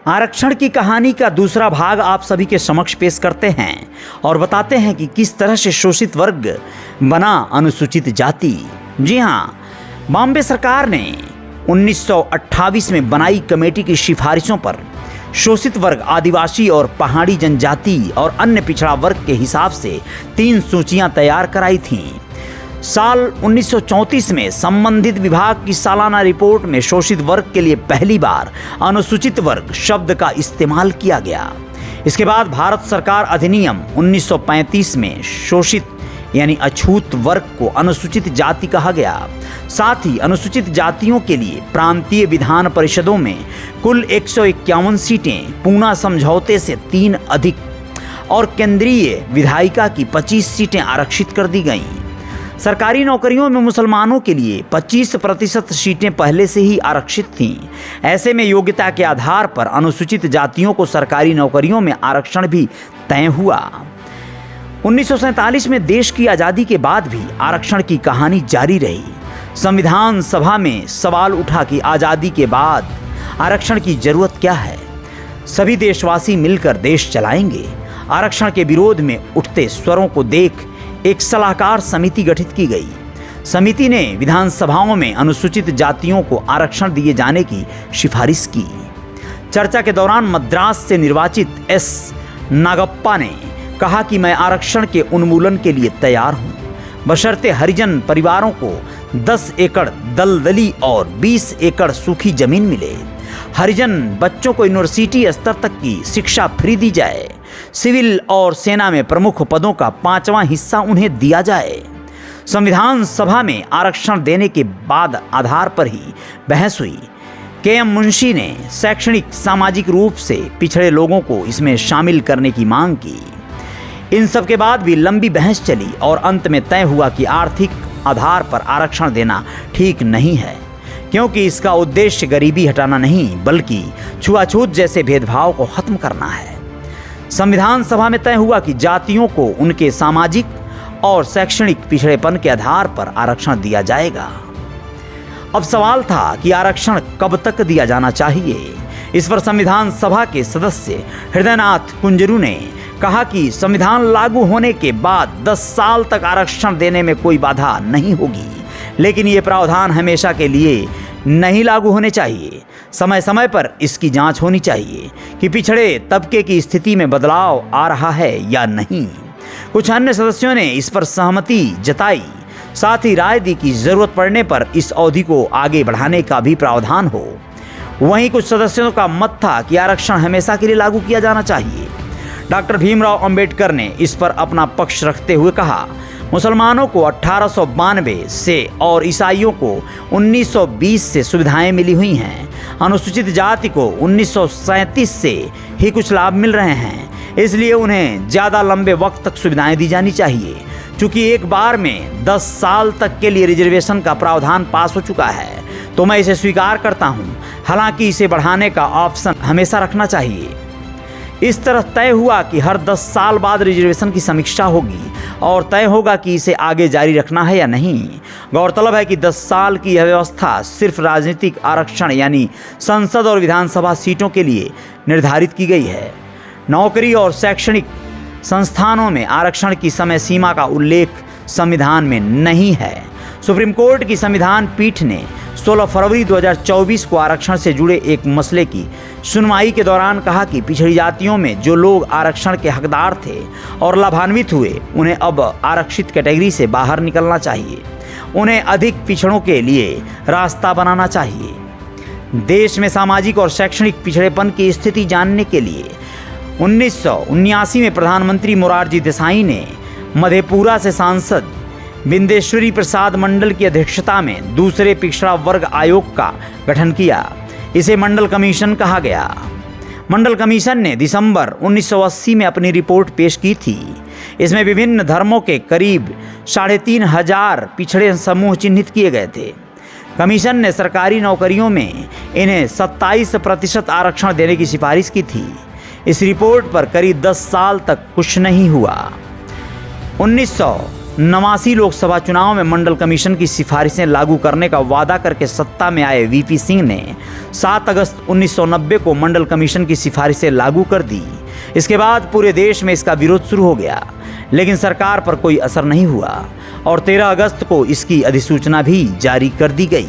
आरक्षण की कहानी का दूसरा भाग आप सभी के समक्ष पेश करते हैं और बताते हैं कि किस तरह से शोषित वर्ग बना अनुसूचित जाति। जी हाँ, बॉम्बे सरकार ने 1928 में बनाई कमेटी की सिफारिशों पर शोषित वर्ग, आदिवासी और पहाड़ी जनजाति और अन्य पिछड़ा वर्ग के हिसाब से 3 सूचियां तैयार कराई थीं। साल 1934 में संबंधित विभाग की सालाना रिपोर्ट में शोषित वर्ग के लिए पहली बार अनुसूचित वर्ग शब्द का इस्तेमाल किया गया। इसके बाद भारत सरकार अधिनियम 1935 में शोषित यानी अछूत वर्ग को अनुसूचित जाति कहा गया। साथ ही अनुसूचित जातियों के लिए प्रांतीय विधान परिषदों में कुल 151 सीटें पूना समझौते से 3 अधिक और केंद्रीय विधायिका की 25 सीटें आरक्षित कर दी गईं। सरकारी नौकरियों में मुसलमानों के लिए 25% सीटें पहले से ही आरक्षित थीं। ऐसे में योग्यता के आधार पर अनुसूचित जातियों को सरकारी नौकरियों में आरक्षण भी तय हुआ। 1947 में देश की आज़ादी के बाद भी आरक्षण की कहानी जारी रही। संविधान सभा में सवाल उठा कि आज़ादी के बाद आरक्षण की जरूरत क्या है। सभी देशवासी मिलकर देश चलाएंगे। आरक्षण के विरोध में उठते स्वरों को देख एक सलाहकार समिति गठित की गई। समिति ने विधानसभाओं में अनुसूचित जातियों को आरक्षण दिए जाने की सिफारिश की। चर्चा के दौरान मद्रास से निर्वाचित एस नागप्पा ने कहा कि मैं आरक्षण के उन्मूलन के लिए तैयार हूं, बशर्ते हरिजन परिवारों को 10 एकड़ दलदली और 20 एकड़ सूखी जमीन मिले। हरिजन बच्चों को यूनिवर्सिटी स्तर तक की शिक्षा फ्री दी जाए। सिविल और सेना में प्रमुख पदों का 5वां हिस्सा उन्हें दिया जाए। संविधान सभा में आरक्षण देने के बाद आधार पर ही बहस हुई। के.एम. मुंशी ने शैक्षणिक सामाजिक रूप से पिछड़े लोगों को इसमें शामिल करने की मांग की। इन सब के बाद भी लंबी बहस चली और अंत में तय हुआ कि आर्थिक आधार पर आरक्षण देना ठीक नहीं है, क्योंकि इसका उद्देश्य गरीबी हटाना नहीं बल्कि छुआछूत जैसे भेदभाव को खत्म करना है। संविधान सभा में तय हुआ कि जातियों को उनके सामाजिक और शैक्षणिक पिछड़ेपन के आधार पर आरक्षण दिया जाएगा। अब सवाल था कि आरक्षण कब तक दिया जाना चाहिए। इस पर संविधान सभा के सदस्य हृदयनाथ कुंजरू ने कहा कि संविधान लागू होने के बाद 10 साल तक आरक्षण देने में कोई बाधा नहीं होगी, लेकिन ये प्रावधान हमेशा के लिए नहीं लागू होने चाहिए। समय समय पर इसकी जांच होनी चाहिए कि पिछड़े तबके की स्थिति में बदलाव आ रहा है या नहीं। कुछ अन्य सदस्यों ने इस पर सहमति जताई। साथ ही राय दी कि जरूरत पड़ने पर इस अवधि को आगे बढ़ाने का भी प्रावधान हो। वहीं कुछ सदस्यों का मत था कि आरक्षण हमेशा के लिए लागू किया जाना चाहिए। डॉक्टर भीमराव अंबेडकर ने इस पर अपना पक्ष रखते हुए कहा, मुसलमानों को 1892 से और ईसाइयों को 1920 से सुविधाएं मिली हुई हैं। अनुसूचित जाति को 1937 से ही कुछ लाभ मिल रहे हैं, इसलिए उन्हें ज़्यादा लंबे वक्त तक सुविधाएं दी जानी चाहिए। चूँकि एक बार में 10 साल तक के लिए रिजर्वेशन का प्रावधान पास हो चुका है, तो मैं इसे स्वीकार करता हूँ। हालांकि इसे बढ़ाने का ऑप्शन हमेशा रखना चाहिए। इस तरह तय हुआ कि हर 10 साल बाद रिजर्वेशन की समीक्षा होगी और तय होगा कि इसे आगे जारी रखना है या नहीं। गौरतलब है कि 10 साल की यह व्यवस्था सिर्फ राजनीतिक आरक्षण यानी संसद और विधानसभा सीटों के लिए निर्धारित की गई है। नौकरी और शैक्षणिक संस्थानों में आरक्षण की समय सीमा का उल्लेख संविधान में नहीं है। सुप्रीम कोर्ट की संविधान पीठ ने 16 फरवरी 2024 को आरक्षण से जुड़े एक मसले की सुनवाई के दौरान कहा कि पिछड़ी जातियों में जो लोग आरक्षण के हकदार थे और लाभान्वित हुए, उन्हें अब आरक्षित कैटेगरी से बाहर निकलना चाहिए। उन्हें अधिक पिछड़ों के लिए रास्ता बनाना चाहिए। देश में सामाजिक और शैक्षणिक पिछड़ेपन की स्थिति जानने के लिए 1979 में प्रधानमंत्री मोरारजी देसाई ने मधेपुरा से सांसद बिंदेश्वरी प्रसाद मंडल की अध्यक्षता में दूसरे पिछड़ा वर्ग आयोग का गठन किया। इसे मंडल कमीशन कहा गया। मंडल कमीशन ने दिसंबर 1980 में अपनी रिपोर्ट पेश की थी। इसमें विभिन्न धर्मों के करीब 3,500 पिछड़े समूह चिन्हित किए गए थे। कमीशन ने सरकारी नौकरियों में इन्हें 27% आरक्षण देने की सिफारिश की थी। इस रिपोर्ट पर करीब 10 साल तक कुछ नहीं हुआ। 1989 लोकसभा चुनाव में मंडल कमीशन की सिफारिशें लागू करने का वादा करके सत्ता में आए वीपी सिंह ने 7 अगस्त 1990 को मंडल कमीशन की सिफारिशें लागू कर दी। इसके बाद पूरे देश में इसका विरोध शुरू हो गया, लेकिन सरकार पर कोई असर नहीं हुआ और 13 अगस्त को इसकी अधिसूचना भी जारी कर दी गई।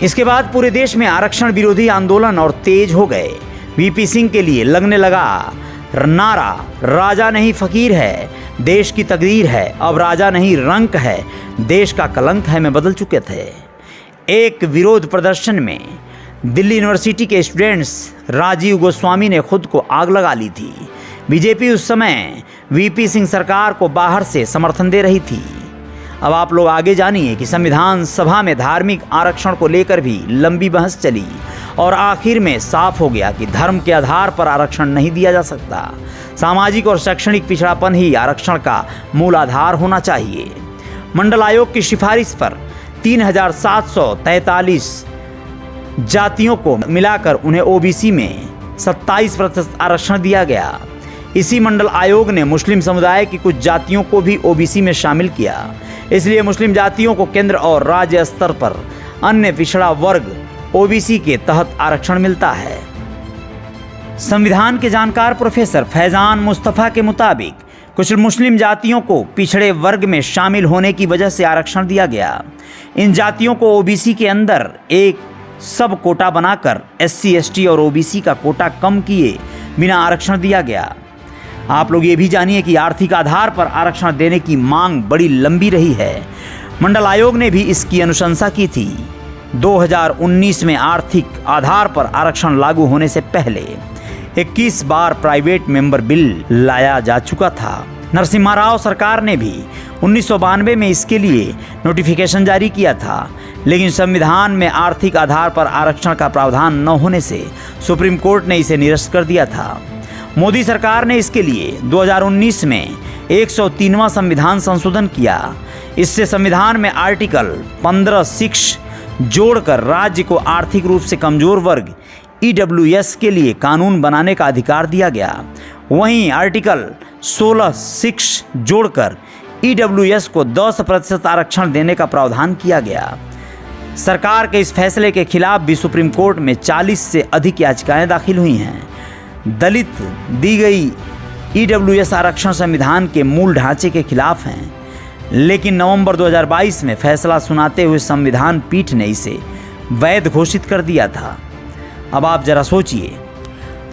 इसके बाद पूरे देश में आरक्षण विरोधी आंदोलन और तेज हो गए। वीपी सिंह के लिए लगने लगा नारा, राजा नहीं फकीर है, देश की तकदीर है, अब राजा नहीं रंक है, देश का कलंक है में बदल चुके थे। एक विरोध प्रदर्शन में दिल्ली यूनिवर्सिटी के स्टूडेंट्स राजीव गोस्वामी ने खुद को आग लगा ली थी। बीजेपी उस समय वीपी सिंह सरकार को बाहर से समर्थन दे रही थी। अब आप लोग आगे जानिए कि संविधान सभा में धार्मिक आरक्षण को लेकर भी लंबी बहस चली और आखिर में साफ हो गया कि धर्म के आधार पर आरक्षण नहीं दिया जा सकता। सामाजिक और शैक्षणिक पिछड़ापन ही आरक्षण का मूल आधार होना चाहिए। मंडल आयोग की सिफारिश पर 3743 जातियों को मिलाकर उन्हें ओबीसी में 27% आरक्षण दिया गया। इसी मंडल आयोग ने मुस्लिम समुदाय की कुछ जातियों को भी ओबीसी में शामिल किया। इसलिए मुस्लिम जातियों को केंद्र और राज्य स्तर पर अन्य पिछड़ा वर्ग ओबीसी के तहत आरक्षण मिलता है। संविधान के जानकार प्रोफेसर फैजान मुस्तफा के मुताबिक कुछ मुस्लिम जातियों को पिछड़े वर्ग में शामिल होने की वजह से आरक्षण दिया गया। इन जातियों को ओबीसी के अंदर एक सब कोटा बनाकर एससी, एसटी और ओबीसी का कोटा कम किए बिना आरक्षण दिया गया। आप लोग ये भी जानिए कि आर्थिक आधार पर आरक्षण देने की मांग बड़ी लंबी रही है। मंडल आयोग ने भी इसकी अनुशंसा की थी। 2019 में आर्थिक आधार पर आरक्षण लागू होने से पहले 21 बार प्राइवेट मेंबर बिल लाया जा चुका था। नरसिम्हा राव सरकार ने भी 1992 में इसके लिए नोटिफिकेशन जारी किया था, लेकिन संविधान में आर्थिक आधार पर आरक्षण का प्रावधान न होने से सुप्रीम कोर्ट ने इसे निरस्त कर दिया था। मोदी सरकार ने इसके लिए 2019 में 103वां संविधान संशोधन किया। इससे संविधान में आर्टिकल 15(6) जोड़कर राज्य को आर्थिक रूप से कमजोर वर्ग ईडब्ल्यूएस के लिए कानून बनाने का अधिकार दिया गया। वहीं आर्टिकल 16(6) जोड़कर ईडब्ल्यूएस को 10% आरक्षण देने का प्रावधान किया गया। सरकार के इस फैसले के खिलाफ भी सुप्रीम कोर्ट में 40 से अधिक याचिकाएं दाखिल हुई हैं। दलित दी गई ईडब्ल्यूएस आरक्षण संविधान के मूल ढांचे के खिलाफ हैं, लेकिन नवंबर 2022 में फैसला सुनाते हुए संविधान पीठ ने इसे वैध घोषित कर दिया था। अब आप जरा सोचिए,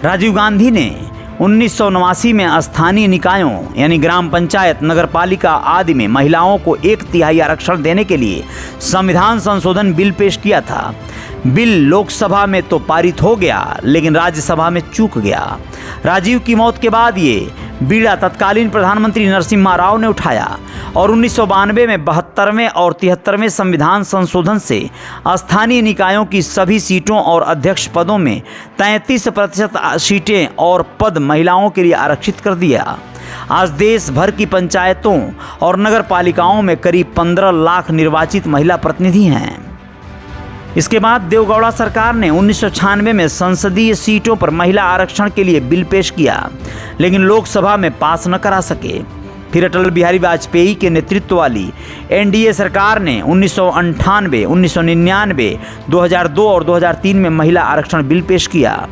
राजीव गांधी ने 1989 में स्थानीय निकायों यानी ग्राम पंचायत, नगर पालिका आदि में महिलाओं को 1/3 आरक्षण देने के लिए संविधान संशोधन बिल पेश किया था। बिल लोकसभा में तो पारित हो गया, लेकिन राज्यसभा में चूक गया। राजीव की मौत के बाद ये बीड़ा तत्कालीन प्रधानमंत्री नरसिम्हा राव ने उठाया और 1992 में 72वें और 73वें संविधान संशोधन से स्थानीय निकायों की सभी सीटों और अध्यक्ष पदों में 33% सीटें और पद महिलाओं के लिए आरक्षित कर दिया। आज देश भर की पंचायतों और नगर पालिकाओं में करीब 15 लाख निर्वाचित महिला प्रतिनिधि हैं। इसके बाद देवगौड़ा सरकार ने 1996 में संसदीय सीटों पर महिला आरक्षण के लिए बिल पेश किया, लेकिन लोकसभा में पास न करा सके। फिर अटल बिहारी वाजपेयी के नेतृत्व वाली एनडीए सरकार ने 1998, 1999, 2002 और 2003 में महिला आरक्षण बिल पेश किया।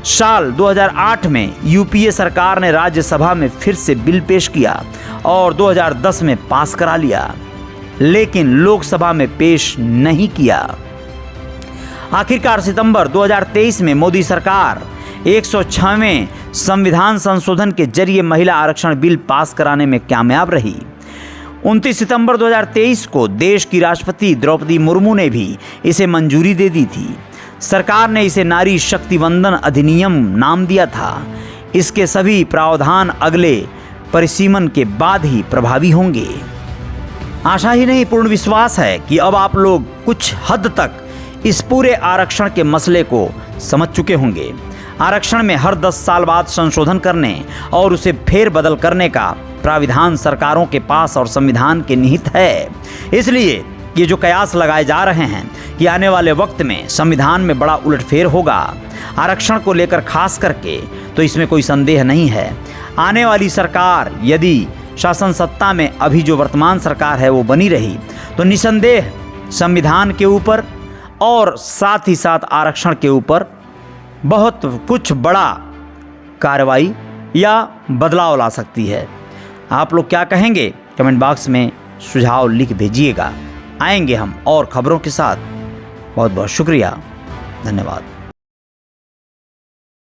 साल 2008 में यूपीए सरकार ने राज्यसभा में फिर से बिल पेश किया और 2010 में पास करा लिया, लेकिन लोकसभा में पेश नहीं किया। आखिरकार सितंबर 2023 में मोदी सरकार 106वें संविधान संशोधन के जरिए महिला आरक्षण बिल पास कराने में कामयाब रही। 29 सितंबर 2023 को देश की राष्ट्रपति द्रौपदी मुर्मू ने भी इसे मंजूरी दे दी थी। सरकार ने इसे नारी शक्ति वंदन अधिनियम नाम दिया था। इसके सभी प्रावधान अगले परिसीमन के बाद ही प्रभावी होंगे। आशा ही नहीं, पूर्ण विश्वास है कि अब आप लोग कुछ हद तक इस पूरे आरक्षण के मसले को समझ चुके होंगे। आरक्षण में हर 10 साल बाद संशोधन करने और उसे फेरबदल करने का प्राविधान सरकारों के पास और संविधान के निहित है। इसलिए ये जो कयास लगाए जा रहे हैं कि आने वाले वक्त में संविधान में बड़ा उलटफेर होगा आरक्षण को लेकर, खास करके तो इसमें कोई संदेह नहीं है। आने वाली सरकार यदि शासन सत्ता में अभी जो वर्तमान सरकार है वो बनी रही तो निसंदेह संविधान के ऊपर और साथ ही साथ आरक्षण के ऊपर बहुत कुछ बड़ा कार्रवाई या बदलाव ला सकती है। आप लोग क्या कहेंगे कमेंट बॉक्स में सुझाव लिख भेजिएगा। आएंगे हम और खबरों के साथ। बहुत बहुत शुक्रिया, धन्यवाद।